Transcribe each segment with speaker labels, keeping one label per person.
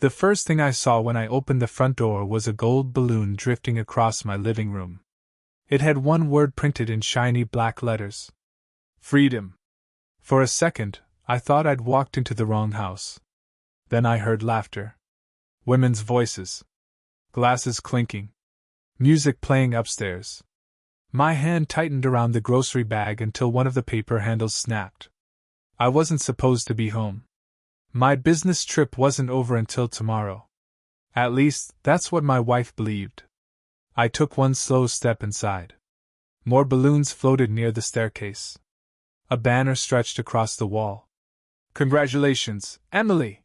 Speaker 1: The first thing I saw when I opened the front door was a gold balloon drifting across my living room. It had one word printed in shiny black letters: Freedom. For a second, I thought I'd walked into the wrong house. Then I heard laughter. Women's voices. Glasses clinking. Music playing upstairs. My hand tightened around the grocery bag until one of the paper handles snapped. I wasn't supposed to be home. My business trip wasn't over until tomorrow. At least, that's what my wife believed. I took one slow step inside. More balloons floated near the staircase. A banner stretched across the wall. Congratulations, Emily!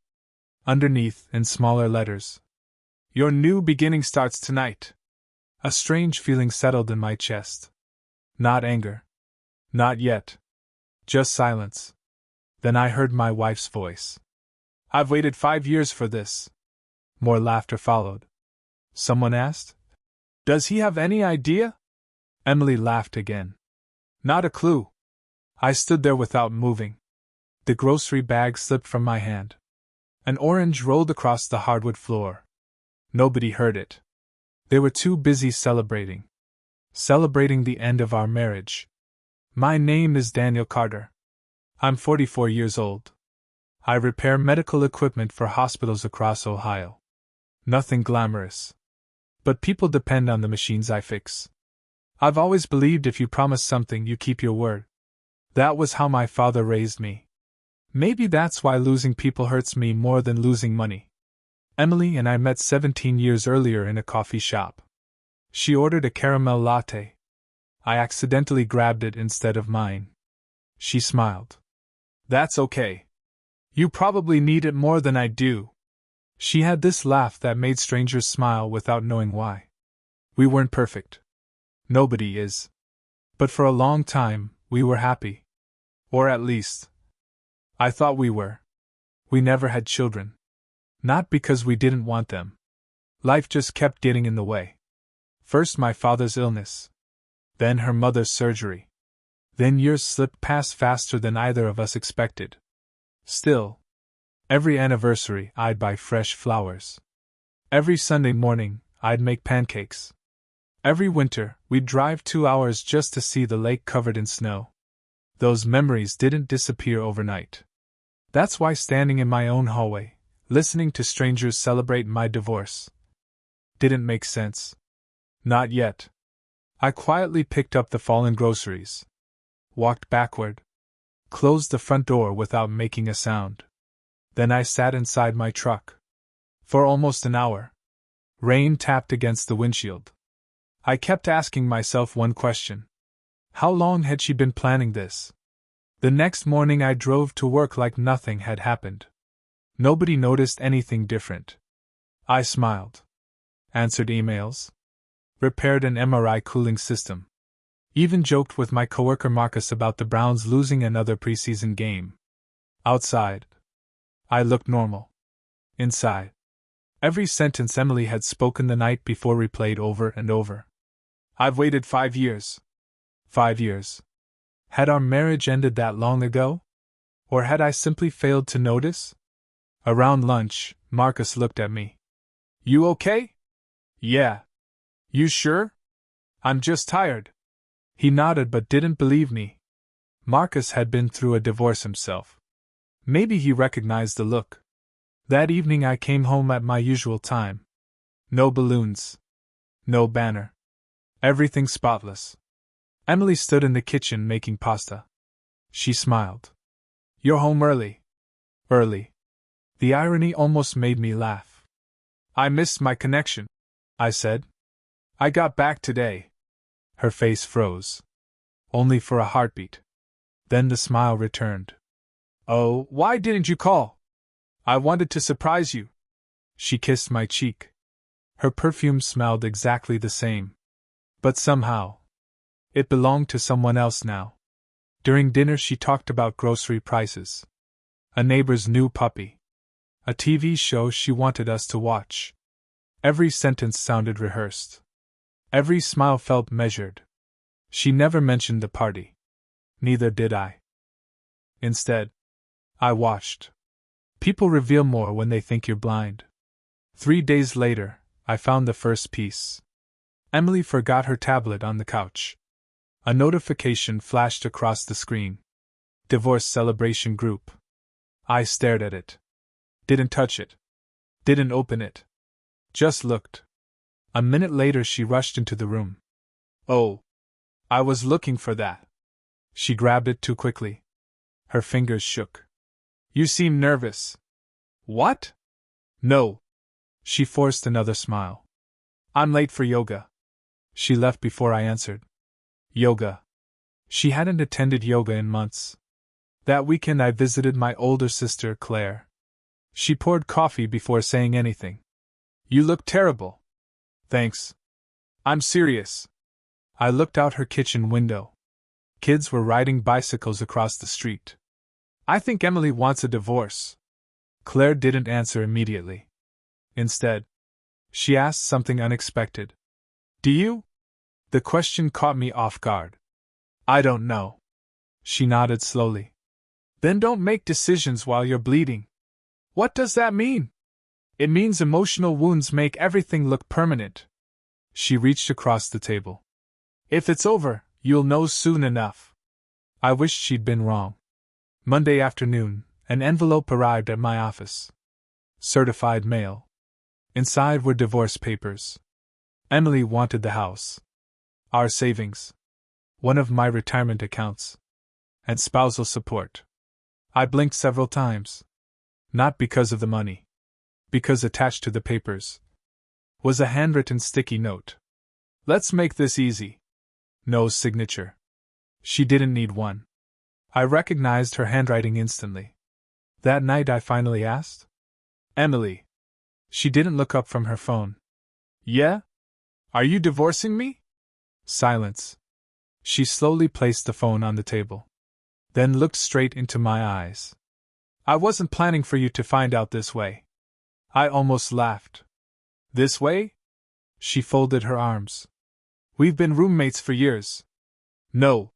Speaker 1: Underneath, in smaller letters. Your new beginning starts tonight. A strange feeling settled in my chest. Not anger. Not yet. Just silence. Then I heard my wife's voice. I've waited 5 years for this. More laughter followed. Someone asked, Does he have any idea? Emily laughed again. Not a clue. I stood there without moving. The grocery bag slipped from my hand. An orange rolled across the hardwood floor. Nobody heard it. They were too busy celebrating. Celebrating the end of our marriage. My name is Daniel Carter. I'm 44 years old. I repair medical equipment for hospitals across Ohio. Nothing glamorous. But people depend on the machines I fix. I've always believed if you promise something, you keep your word. That was how my father raised me. Maybe that's why losing people hurts me more than losing money. Emily and I met 17 years earlier in a coffee shop. She ordered a caramel latte. I accidentally grabbed it instead of mine. She smiled. That's okay. You probably need it more than I do. She had this laugh that made strangers smile without knowing why. We weren't perfect. Nobody is. But for a long time, we were happy. Or at least, I thought we were. We never had children. Not because we didn't want them. Life just kept getting in the way. First my father's illness. Then her mother's surgery. Then years slipped past faster than either of us expected. Still, every anniversary I'd buy fresh flowers. Every Sunday morning I'd make pancakes. Every winter we'd drive 2 hours just to see the lake covered in snow. Those memories didn't disappear overnight. That's why standing in my own hallway, listening to strangers celebrate my divorce, didn't make sense. Not yet. I quietly picked up the fallen groceries, walked backward, closed the front door without making a sound. Then I sat inside my truck. For almost an hour. Rain tapped against the windshield. I kept asking myself one question. How long had she been planning this? The next morning I drove to work like nothing had happened. Nobody noticed anything different. I smiled. Answered emails. Repaired an MRI cooling system. Even joked with my coworker Marcus about the Browns losing another preseason game. Outside, I looked normal. Inside, every sentence Emily had spoken the night before replayed over and over. I've waited 5 years. 5 years. Had our marriage ended that long ago? Or had I simply failed to notice? Around lunch, Marcus looked at me. You okay? Yeah. You sure? I'm just tired. He nodded but didn't believe me. Marcus had been through a divorce himself. Maybe he recognized the look. That evening I came home at my usual time. No balloons. No banner. Everything spotless. Emily stood in the kitchen making pasta. She smiled. You're home early. Early. The irony almost made me laugh. I missed my connection, I said. I got back today. Her face froze. Only for a heartbeat. Then the smile returned. Oh, why didn't you call? I wanted to surprise you. She kissed my cheek. Her perfume smelled exactly the same. But somehow, it belonged to someone else now. During dinner she talked about grocery prices. A neighbor's new puppy. A TV show she wanted us to watch. Every sentence sounded rehearsed. Every smile felt measured. She never mentioned the party. Neither did I. Instead, I watched. People reveal more when they think you're blind. 3 days later, I found the first piece. Emily forgot her tablet on the couch. A notification flashed across the screen. Divorce celebration group. I stared at it. Didn't touch it. Didn't open it. Just looked. A minute later she rushed into the room. Oh. I was looking for that. She grabbed it too quickly. Her fingers shook. You seem nervous. What? No. She forced another smile. I'm late for yoga. She left before I answered. Yoga. She hadn't attended yoga in months. That weekend I visited my older sister, Claire. She poured coffee before saying anything. You look terrible. Thanks. I'm serious. I looked out her kitchen window. Kids were riding bicycles across the street. I think Emily wants a divorce. Claire didn't answer immediately. Instead, she asked something unexpected. Do you? The question caught me off guard. I don't know. She nodded slowly. Then don't make decisions while you're bleeding. What does that mean? It means emotional wounds make everything look permanent. She reached across the table. If it's over, you'll know soon enough. I wished she'd been wrong. Monday afternoon, an envelope arrived at my office. Certified mail. Inside were divorce papers. Emily wanted the house. Our savings. One of my retirement accounts. And spousal support. I blinked several times. Not because of the money. Because attached to the papers was a handwritten sticky note. Let's make this easy. No signature. She didn't need one. I recognized her handwriting instantly. That night I finally asked, Emily. She didn't look up from her phone. Yeah? Are you divorcing me? Silence. She slowly placed the phone on the table. Then looked straight into my eyes. I wasn't planning for you to find out this way. I almost laughed. This way? She folded her arms. We've been roommates for years. No.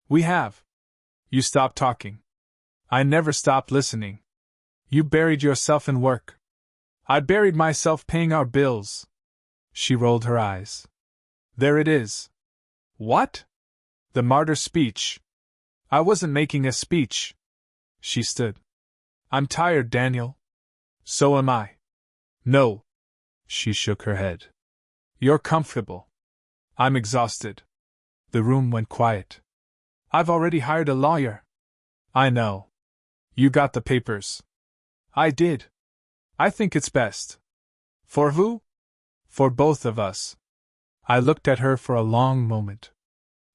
Speaker 1: We have. You stopped talking. I never stopped listening. You buried yourself in work. I buried myself paying our bills. She rolled her eyes. There it is. What? The martyr speech. I wasn't making a speech. She stood. I'm tired, Daniel. So am I. No. She shook her head. You're comfortable. I'm exhausted. The room went quiet. I've already hired a lawyer. I know. You got the papers. I did. I think it's best. For who? For both of us. I looked at her for a long moment.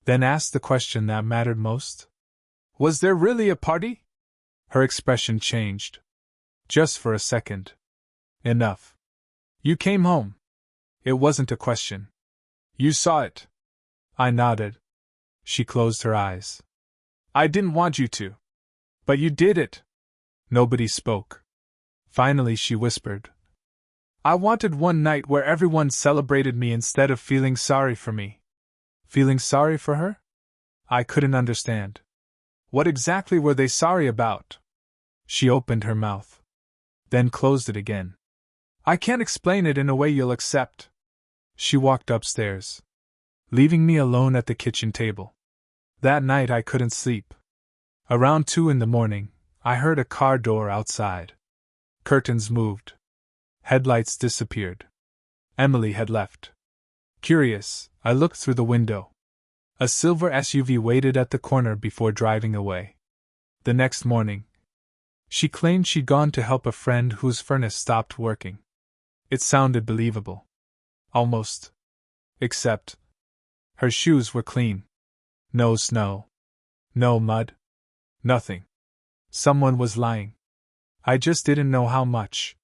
Speaker 1: Then asked the question that mattered most. Was there really a party? Her expression changed. Just for a second. Enough. You came home. It wasn't a question. You saw it. I nodded. She closed her eyes. I didn't want you to. But you did it. Nobody spoke. Finally she whispered. I wanted one night where everyone celebrated me instead of feeling sorry for me. Feeling sorry for her? I couldn't understand. What exactly were they sorry about? She opened her mouth. Then closed it again. I can't explain it in a way you'll accept. She walked upstairs, leaving me alone at the kitchen table. That night I couldn't sleep. Around 2 a.m, I heard a car door outside. Curtains moved. Headlights disappeared. Emily had left. Curious, I looked through the window. A silver SUV waited at the corner before driving away. The next morning, she claimed she'd gone to help a friend whose furnace stopped working. It sounded believable. Almost. Except, her shoes were clean. No snow. No mud. Nothing. Someone was lying. I just didn't know how much.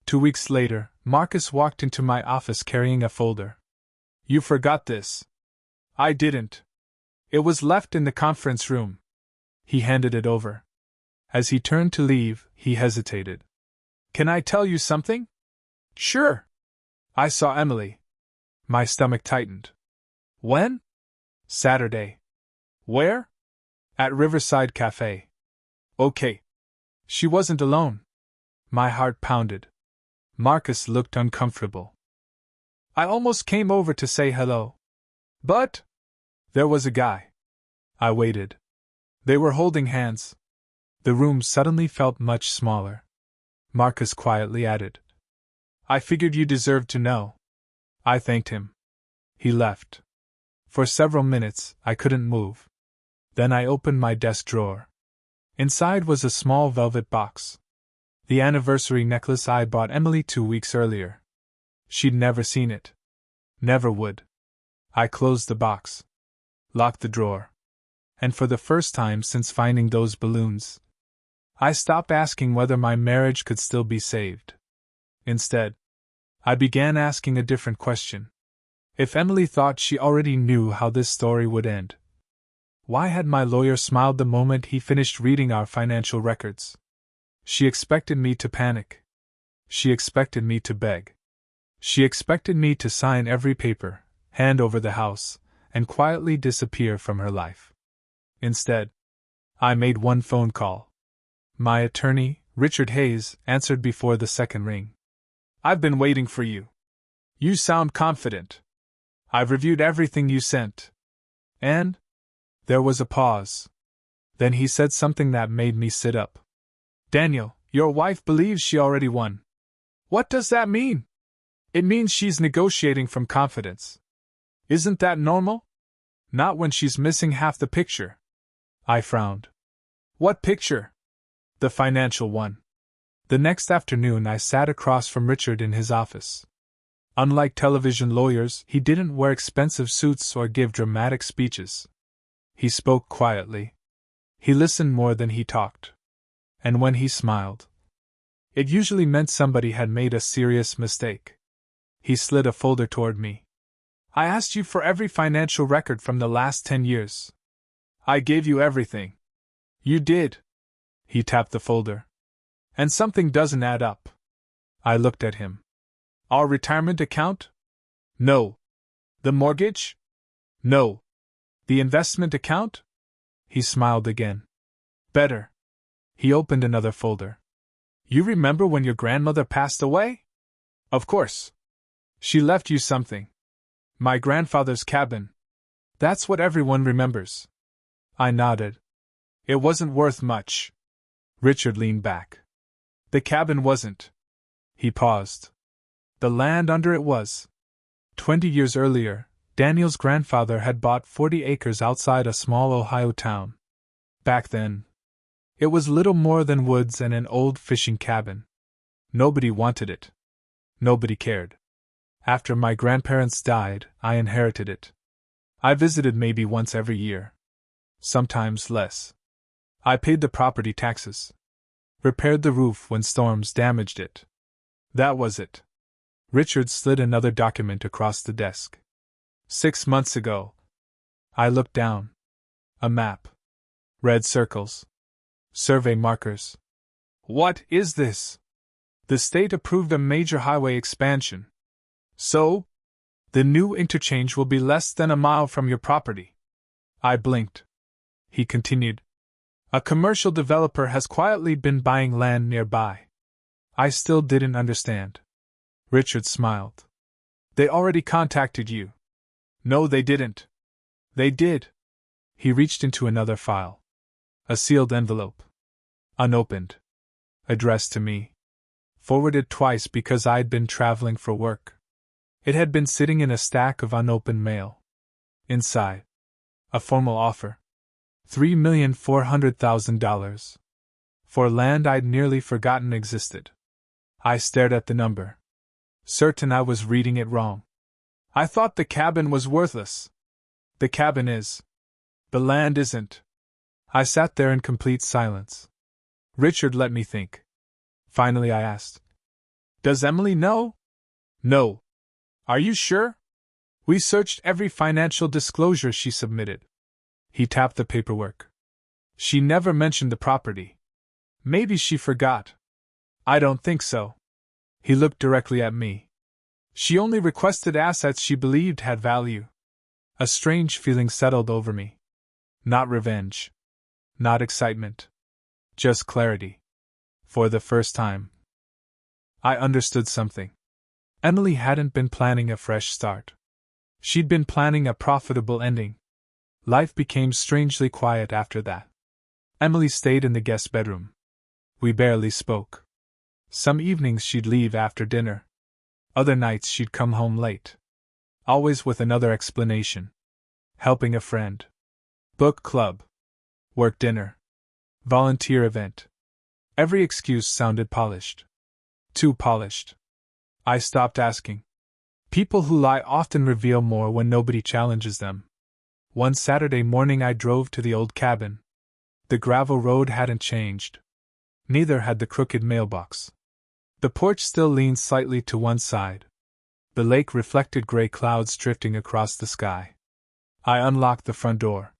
Speaker 1: 2 weeks later, Marcus walked into my office carrying a folder. You forgot this. I didn't. It was left in the conference room. He handed it over. As he turned to leave, he hesitated. Can I tell you something? Sure. I saw Emily. My stomach tightened. When? Saturday. Where? At Riverside Cafe. Okay. She wasn't alone. My heart pounded. Marcus looked uncomfortable. I almost came over to say hello. But there was a guy. I waited. They were holding hands. The room suddenly felt much smaller. Marcus quietly added, I figured you deserved to know. I thanked him. He left. For several minutes, I couldn't move. Then I opened my desk drawer. Inside was a small velvet box. The anniversary necklace I bought Emily 2 weeks earlier. She'd never seen it. Never would. I closed the box. Locked the drawer. And for the first time since finding those balloons, I stopped asking whether my marriage could still be saved. Instead, I began asking a different question. If Emily thought she already knew how this story would end, why had my lawyer smiled the moment he finished reading our financial records? She expected me to panic. She expected me to beg. She expected me to sign every paper, hand over the house, and quietly disappear from her life. Instead, I made one phone call. My attorney, Richard Hayes, answered before the second ring. I've been waiting for you. You sound confident. I've reviewed everything you sent. And? There was a pause. Then he said something that made me sit up. Daniel, your wife believes she already won. What does that mean? It means she's negotiating from confidence. Isn't that normal? Not when she's missing half the picture. I frowned. What picture? The financial one. The next afternoon I sat across from Richard in his office. Unlike television lawyers, he didn't wear expensive suits or give dramatic speeches. He spoke quietly. He listened more than he talked. And when he smiled, it usually meant somebody had made a serious mistake. He slid a folder toward me. I asked you for every financial record from the last 10 years. I gave you everything. You did. He tapped the folder. And something doesn't add up. I looked at him. Our retirement account? No. The mortgage? No. The investment account? He smiled again. Better. He opened another folder. You remember when your grandmother passed away? Of course. She left you something. My grandfather's cabin. That's what everyone remembers. I nodded. It wasn't worth much. Richard leaned back. The cabin wasn't. He paused. The land under it was. 20 years earlier, Daniel's grandfather had bought 40 acres outside a small Ohio town. Back then, it was little more than woods and an old fishing cabin. Nobody wanted it. Nobody cared. After my grandparents died, I inherited it. I visited maybe once every year. Sometimes less. I paid the property taxes. Repaired the roof when storms damaged it. That was it. Richard slid another document across the desk. 6 months ago. I looked down. A map. Red circles. Survey markers. What is this? The state approved a major highway expansion. So? The new interchange will be less than a mile from your property. I blinked. He continued. A commercial developer has quietly been buying land nearby. I still didn't understand. Richard smiled. They already contacted you. No, they didn't. They did. He reached into another file. A sealed envelope. Unopened. Addressed to me. Forwarded twice because I'd been traveling for work. It had been sitting in a stack of unopened mail. Inside, a formal offer. $3,400,000. For land I'd nearly forgotten existed. I stared at the number. Certain I was reading it wrong. I thought the cabin was worthless. The cabin is. The land isn't. I sat there in complete silence. Richard let me think. Finally I asked. Does Emily know? No. Are you sure? We searched every financial disclosure she submitted. He tapped the paperwork. She never mentioned the property. Maybe she forgot. I don't think so. He looked directly at me. She only requested assets she believed had value. A strange feeling settled over me. Not revenge. Not excitement. Just clarity. For the first time. I understood something. Emily hadn't been planning a fresh start. She'd been planning a profitable ending. Life became strangely quiet after that. Emily stayed in the guest bedroom. We barely spoke. Some evenings she'd leave after dinner. Other nights she'd come home late. Always with another explanation. Helping a friend. Book club. Work dinner. Volunteer event. Every excuse sounded polished. Too polished. I stopped asking. People who lie often reveal more when nobody challenges them. One Saturday morning I drove to the old cabin. The gravel road hadn't changed. Neither had the crooked mailbox. The porch still leaned slightly to one side. The lake reflected gray clouds drifting across the sky. I unlocked the front door.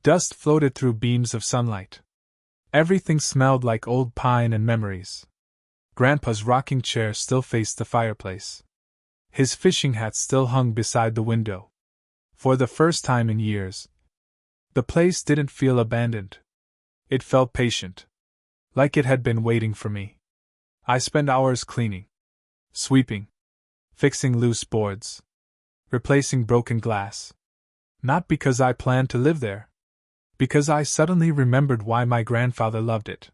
Speaker 1: Dust floated through beams of sunlight. Everything smelled like old pine and memories. Grandpa's rocking chair still faced the fireplace. His fishing hat still hung beside the window. For the first time in years, the place didn't feel abandoned. It felt patient. Like it had been waiting for me. I spent hours cleaning, sweeping, fixing loose boards, replacing broken glass. Not because I planned to live there. Because I suddenly remembered why my grandfather loved it.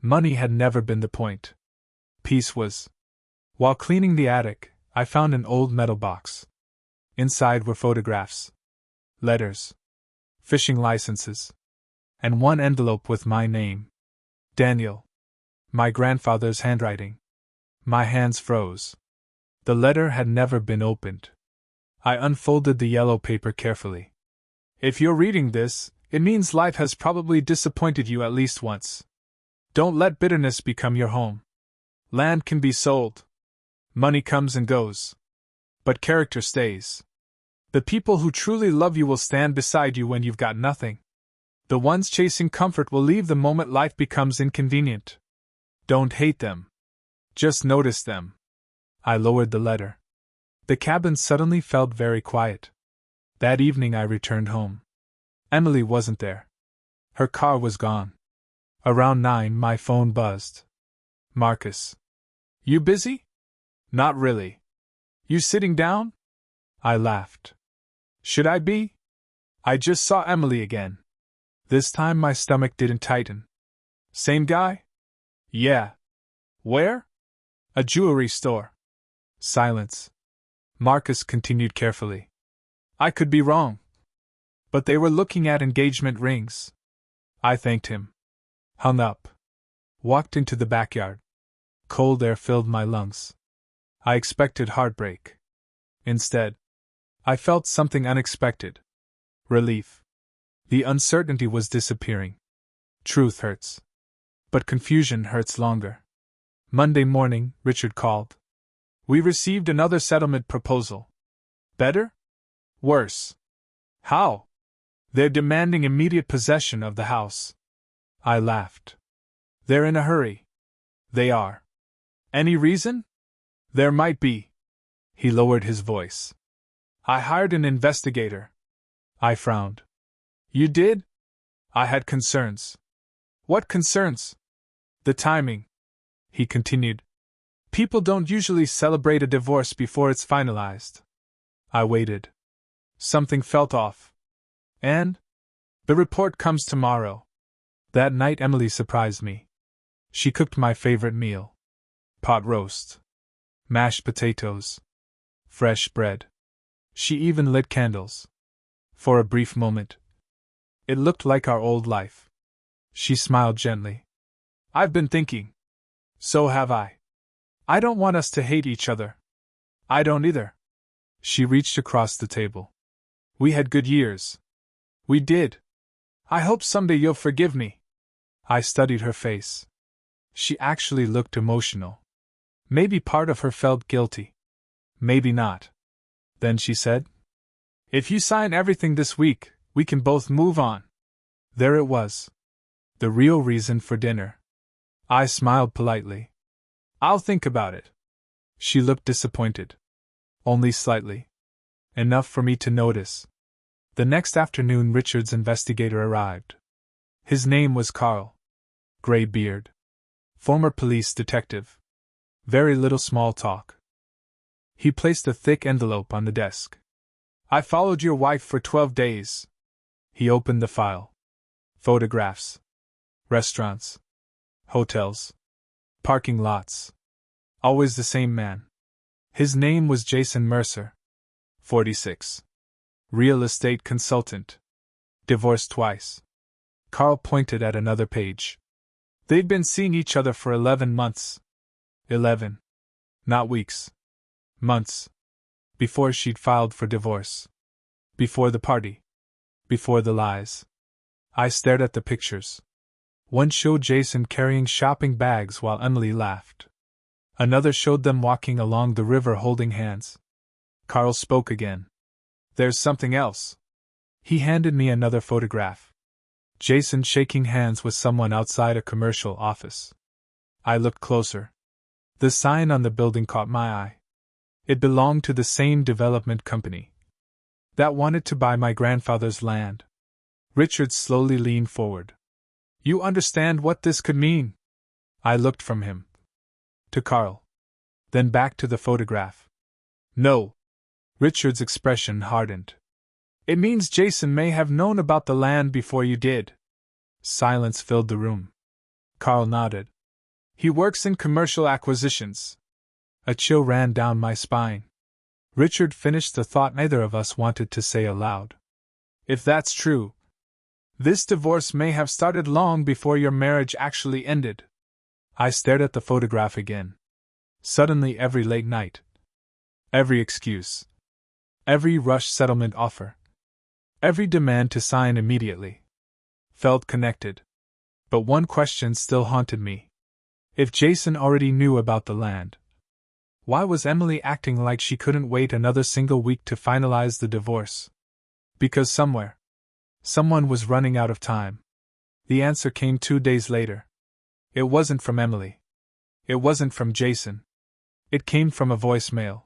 Speaker 1: Money had never been the point. Peace was. While cleaning the attic, I found an old metal box. Inside were photographs, letters, fishing licenses, and one envelope with my name. Daniel. My grandfather's handwriting. My hands froze. The letter had never been opened. I unfolded the yellow paper carefully. If you're reading this, it means life has probably disappointed you at least once. Don't let bitterness become your home. Land can be sold. Money comes and goes. But character stays. The people who truly love you will stand beside you when you've got nothing. The ones chasing comfort will leave the moment life becomes inconvenient. Don't hate them. Just notice them. I lowered the letter. The cabin suddenly felt very quiet. That evening I returned home. Emily wasn't there. Her car was gone. Around 9 my phone buzzed. Marcus. You busy? Not really. You sitting down? I laughed. Should I be? I just saw Emily again. This time my stomach didn't tighten. Same guy? Yeah. Where? A jewelry store. Silence. Marcus continued carefully. I could be wrong. But they were looking at engagement rings. I thanked him. Hung up. Walked into the backyard. Cold air filled my lungs. I expected heartbreak. Instead, I felt something unexpected. Relief. The uncertainty was disappearing. Truth hurts. But confusion hurts longer. Monday morning, Richard called. We received another settlement proposal. Better? Worse. How? They're demanding immediate possession of the house. I laughed. They're in a hurry. They are. Any reason? There might be. He lowered his voice. I hired an investigator. I frowned. You did? I had concerns. What concerns? The timing. He continued. People don't usually celebrate a divorce before it's finalized. I waited. Something felt off. And? The report comes tomorrow. That night Emily surprised me. She cooked my favorite meal. Pot roast. Mashed potatoes. Fresh bread. She even lit candles. For a brief moment, it looked like our old life. She smiled gently. I've been thinking. So have I. I don't want us to hate each other. I don't either. She reached across the table. We had good years. We did. I hope someday you'll forgive me. I studied her face. She actually looked emotional. Maybe part of her felt guilty. Maybe not. Then she said, If you sign everything this week, we can both move on. There it was. The real reason for dinner. I smiled politely. I'll think about it. She looked disappointed. Only slightly. Enough for me to notice. The next afternoon Richard's investigator arrived. His name was Carl. Gray beard. Former police detective. Very little small talk. He placed a thick envelope on the desk. I followed your wife for 12 days. He opened the file. Photographs. Restaurants. Hotels. Parking lots. Always the same man. His name was Jason Mercer. 46. Real estate consultant. Divorced twice. Carl pointed at another page. They'd been seeing each other for 11 months. 11. Not weeks. Months. Before she'd filed for divorce. Before the party. Before the lies. I stared at the pictures. One showed Jason carrying shopping bags while Emily laughed. Another showed them walking along the river holding hands. Carl spoke again. There's something else. He handed me another photograph. Jason shaking hands with someone outside a commercial office. I looked closer. The sign on the building caught my eye. It belonged to the same development company that wanted to buy my grandfather's land. Richard slowly leaned forward. You understand what this could mean? I looked from him to Carl, then back to the photograph. No. Richard's expression hardened. It means Jason may have known about the land before you did. Silence filled the room. Carl nodded. He works in commercial acquisitions. A chill ran down my spine. Richard finished the thought neither of us wanted to say aloud. If that's true, this divorce may have started long before your marriage actually ended. I stared at the photograph again. Suddenly, every late night, every excuse, every rushed settlement offer, every demand to sign immediately, felt connected. But one question still haunted me. If Jason already knew about the land, why was Emily acting like she couldn't wait another single week to finalize the divorce? Because someone was running out of time. The answer came 2 days later. It wasn't from Emily. It wasn't from Jason. It came from a voicemail.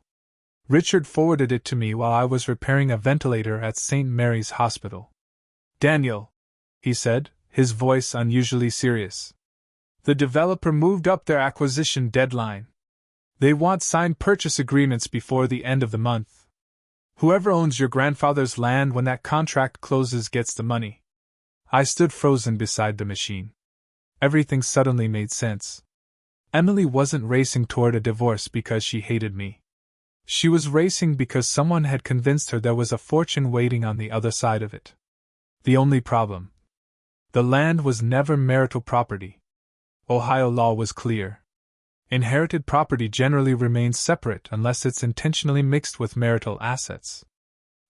Speaker 1: Richard forwarded it to me while I was repairing a ventilator at St. Mary's Hospital. Daniel, he said, his voice unusually serious. The developer moved up their acquisition deadline. They want signed purchase agreements before the end of the month. Whoever owns your grandfather's land when that contract closes gets the money. I stood frozen beside the machine. Everything suddenly made sense. Emily wasn't racing toward a divorce because she hated me. She was racing because someone had convinced her there was a fortune waiting on the other side of it. The only problem: the land was never marital property. Ohio law was clear. Inherited property generally remains separate unless it's intentionally mixed with marital assets.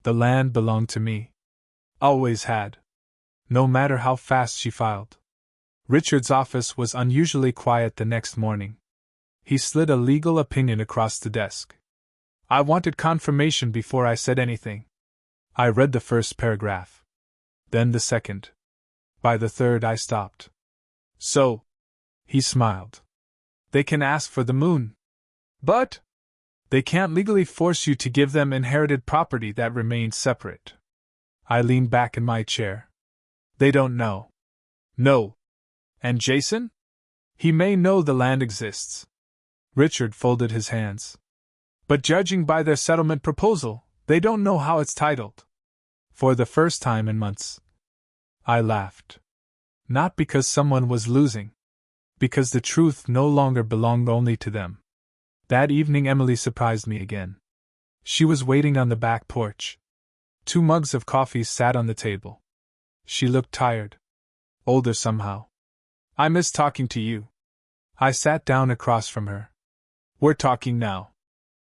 Speaker 1: The land belonged to me. Always had. No matter how fast she filed. Richard's office was unusually quiet the next morning. He slid a legal opinion across the desk. I wanted confirmation before I said anything. I read the first paragraph. Then the second. By the third I stopped. So, he smiled. They can ask for the moon. But they can't legally force you to give them inherited property that remains separate. I leaned back in my chair. They don't know. No. And Jason? He may know the land exists. Richard folded his hands. But judging by their settlement proposal, they don't know how it's titled. For the first time in months. I laughed. Not because someone was losing. Because the truth no longer belonged only to them. That evening Emily surprised me again. She was waiting on the back porch. 2 mugs of coffee sat on the table. She looked tired. Older somehow. I miss talking to you. I sat down across from her. We're talking now.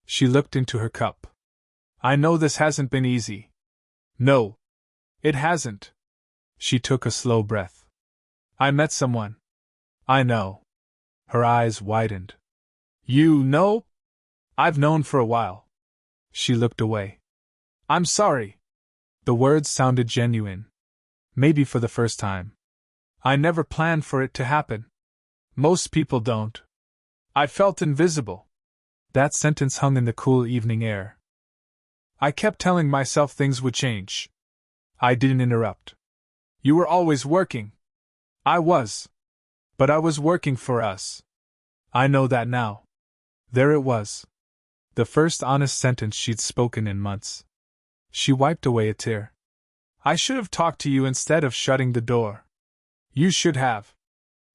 Speaker 1: She looked into her cup. I know this hasn't been easy. No. It hasn't. She took a slow breath. I met someone. I know. Her eyes widened. You know? I've known for a while. She looked away. I'm sorry. The words sounded genuine. Maybe for the first time. I never planned for it to happen. Most people don't. I felt invisible. That sentence hung in the cool evening air. I kept telling myself things would change. I didn't interrupt. You were always working. I was. But I was working for us. I know that now. There it was. The first honest sentence she'd spoken in months. She wiped away a tear. I should have talked to you instead of shutting the door. You should have.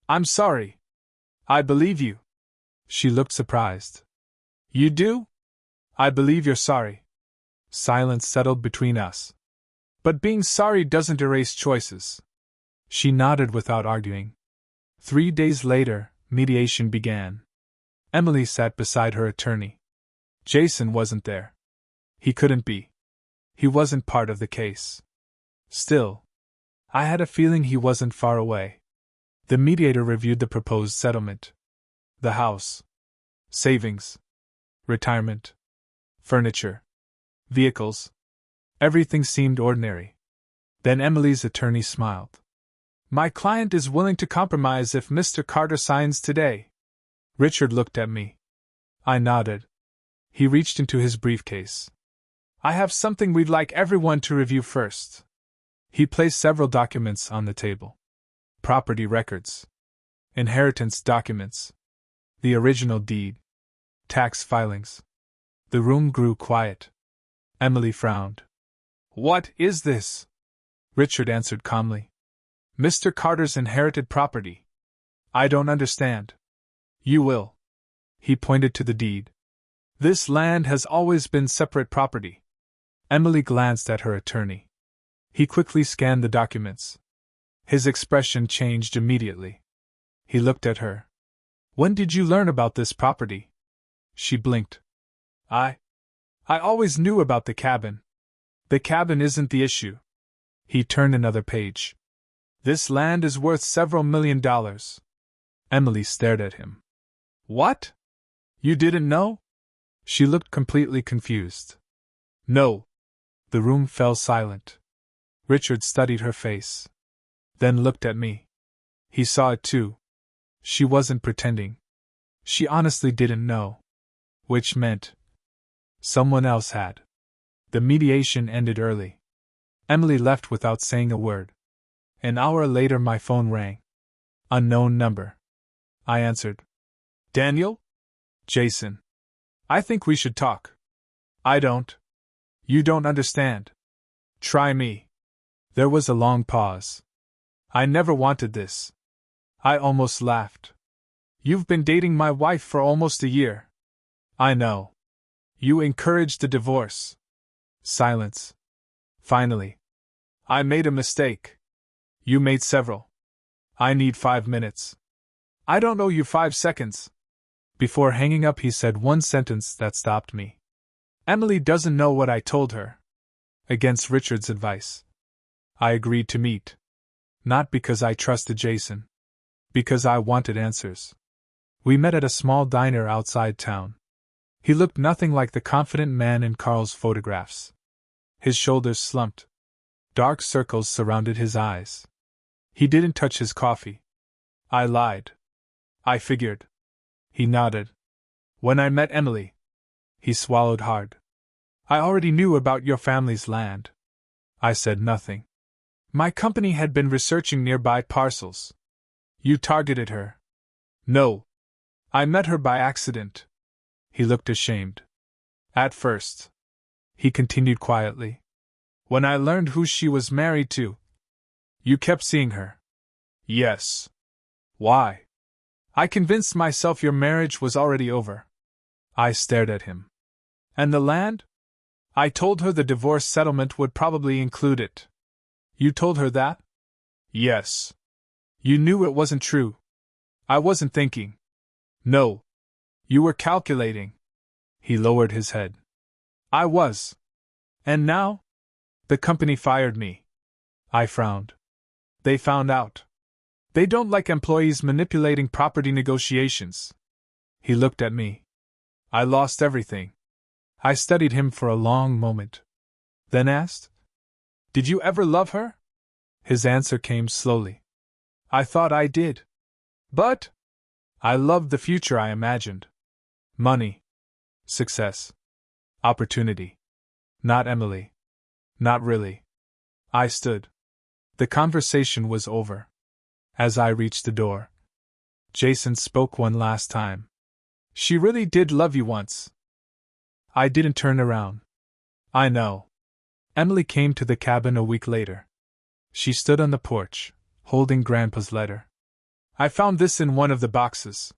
Speaker 1: I'm sorry. I believe you. She looked surprised. You do? I believe you're sorry. Silence settled between us. But being sorry doesn't erase choices. She nodded without arguing. 3 days later, mediation began. Emily sat beside her attorney. Jason wasn't there. He couldn't be. He wasn't part of the case. Still, I had a feeling he wasn't far away. The mediator reviewed the proposed settlement. The house. Savings. Retirement. Furniture. Vehicles. Everything seemed ordinary. Then Emily's attorney smiled. My client is willing to compromise if Mr. Carter signs today. Richard looked at me. I nodded. He reached into his briefcase. I have something we'd like everyone to review first. He placed several documents on the table. Property records. Inheritance documents. The original deed. Tax filings. The room grew quiet. Emily frowned. What is this? Richard answered calmly. Mr. Carter's inherited property. I don't understand. You will. He pointed to the deed. This land has always been separate property. Emily glanced at her attorney. He quickly scanned the documents. His expression changed immediately. He looked at her. When did you learn about this property? She blinked. I always knew about the cabin. The cabin isn't the issue. He turned another page. This land is worth several $1 million. Emily stared at him. What? You didn't know? She looked completely confused. No. The room fell silent. Richard studied her face. Then looked at me. He saw it too. She wasn't pretending. She honestly didn't know. Which meant someone else had. The mediation ended early. Emily left without saying a word. An hour later my phone rang. Unknown number. I answered. Daniel? Jason. I think we should talk. I don't. You don't understand. Try me. There was a long pause. I never wanted this. I almost laughed. You've been dating my wife for almost a year. I know. You encouraged the divorce. Silence. Finally. I made a mistake. You made several. I need 5 minutes. I don't owe you 5 seconds. Before hanging up, he said one sentence that stopped me. Emily doesn't know what I told her. Against Richard's advice. I agreed to meet. Not because I trusted Jason. Because I wanted answers. We met at a small diner outside town. He looked nothing like the confident man in Carl's photographs. His shoulders slumped. Dark circles surrounded his eyes. He didn't touch his coffee. I lied. I figured. He nodded. When I met Emily. He swallowed hard. I already knew about your family's land. I said nothing. My company had been researching nearby parcels. You targeted her. No. I met her by accident. He looked ashamed. At first. He continued quietly. When I learned who she was married to. You kept seeing her. Yes. Why? I convinced myself your marriage was already over. I stared at him. And the land? I told her the divorce settlement would probably include it. You told her that? Yes. You knew it wasn't true. I wasn't thinking. No. You were calculating. He lowered his head. I was. And now? The company fired me. I frowned. They found out. They don't like employees manipulating property negotiations. He looked at me. I lost everything. I studied him for a long moment. Then asked, Did you ever love her? His answer came slowly. I thought I did. But I loved the future I imagined. Money. Success. Opportunity. Not Emily. Not really. I stood. The conversation was over. As I reached the door, Jason spoke one last time. She really did love you once. I didn't turn around. I know. Emily came to the cabin a week later. She stood on the porch, holding Grandpa's letter. I found this in one of the boxes.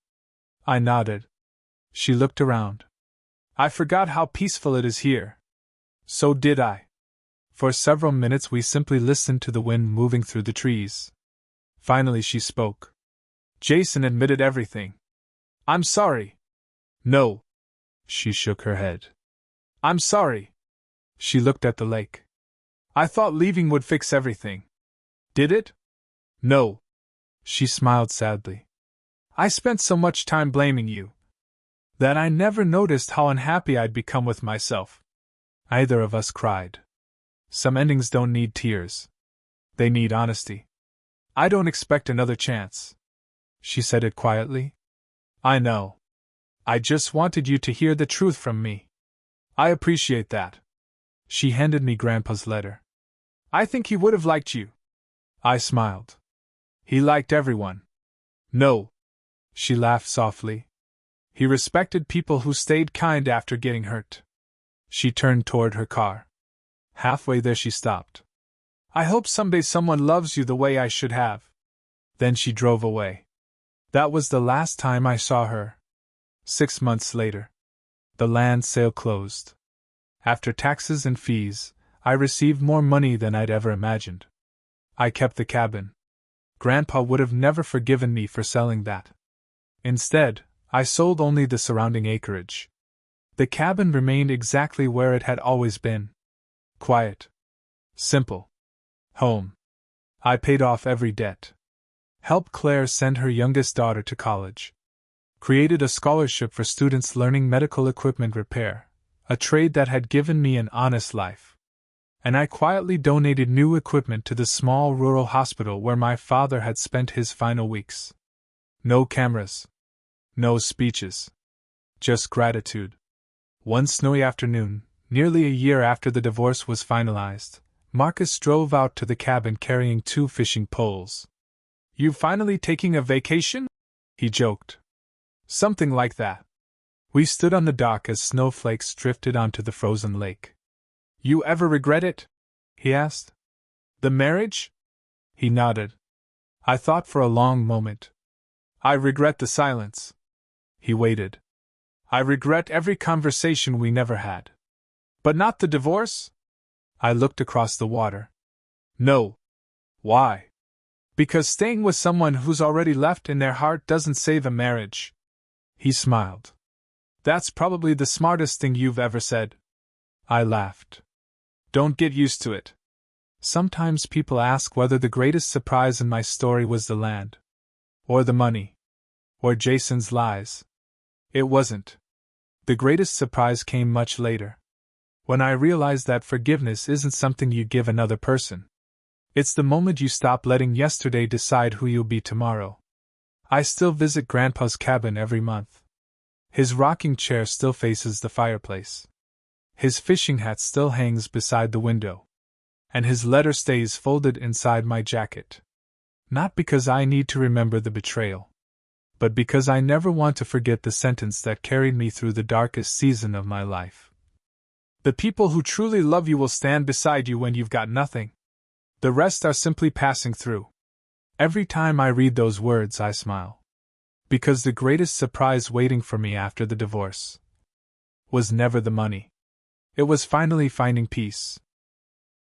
Speaker 1: I nodded. She looked around. I forgot how peaceful it is here. So did I. For several minutes we simply listened to the wind moving through the trees. Finally she spoke. Jason admitted everything. I'm sorry. No. She shook her head. I'm sorry. She looked at the lake. I thought leaving would fix everything. Did it? No. She smiled sadly. I spent so much time blaming you that I never noticed how unhappy I'd become with myself. Either of us cried. Some endings don't need tears. They need honesty. I don't expect another chance. She said it quietly. I know. I just wanted you to hear the truth from me. I appreciate that. She handed me Grandpa's letter. I think he would have liked you. I smiled. He liked everyone. No. She laughed softly. He respected people who stayed kind after getting hurt. She turned toward her car. Halfway there she stopped. I hope someday someone loves you the way I should have. Then she drove away. That was the last time I saw her. 6 months later. The land sale closed. After taxes and fees, I received more money than I'd ever imagined. I kept the cabin. Grandpa would have never forgiven me for selling that. Instead, I sold only the surrounding acreage. The cabin remained exactly where it had always been. Quiet. Simple. Home. I paid off every debt. Helped Claire send her youngest daughter to college. Created a scholarship for students learning medical equipment repair, a trade that had given me an honest life. And I quietly donated new equipment to the small rural hospital where my father had spent his final weeks. No cameras. No speeches. Just gratitude. One snowy afternoon, nearly a year after the divorce was finalized, Marcus drove out to the cabin carrying 2 fishing poles. You finally taking a vacation? He joked. Something like that. We stood on the dock as snowflakes drifted onto the frozen lake. You ever regret it? He asked. The marriage? He nodded. I thought for a long moment. I regret the silence. He waited. I regret every conversation we never had. But not the divorce? I looked across the water. No. Why? Because staying with someone who's already left in their heart doesn't save a marriage. He smiled. That's probably the smartest thing you've ever said. I laughed. Don't get used to it. Sometimes people ask whether the greatest surprise in my story was the land. Or the money. Or Jason's lies. It wasn't. The greatest surprise came much later. When I realized that forgiveness isn't something you give another person. It's the moment you stop letting yesterday decide who you'll be tomorrow. I still visit Grandpa's cabin every month. His rocking chair still faces the fireplace. His fishing hat still hangs beside the window. And his letter stays folded inside my jacket. Not because I need to remember the betrayal, but because I never want to forget the sentence that carried me through the darkest season of my life. The people who truly love you will stand beside you when you've got nothing. The rest are simply passing through. Every time I read those words, I smile. Because the greatest surprise waiting for me after the divorce was never the money. It was finally finding peace.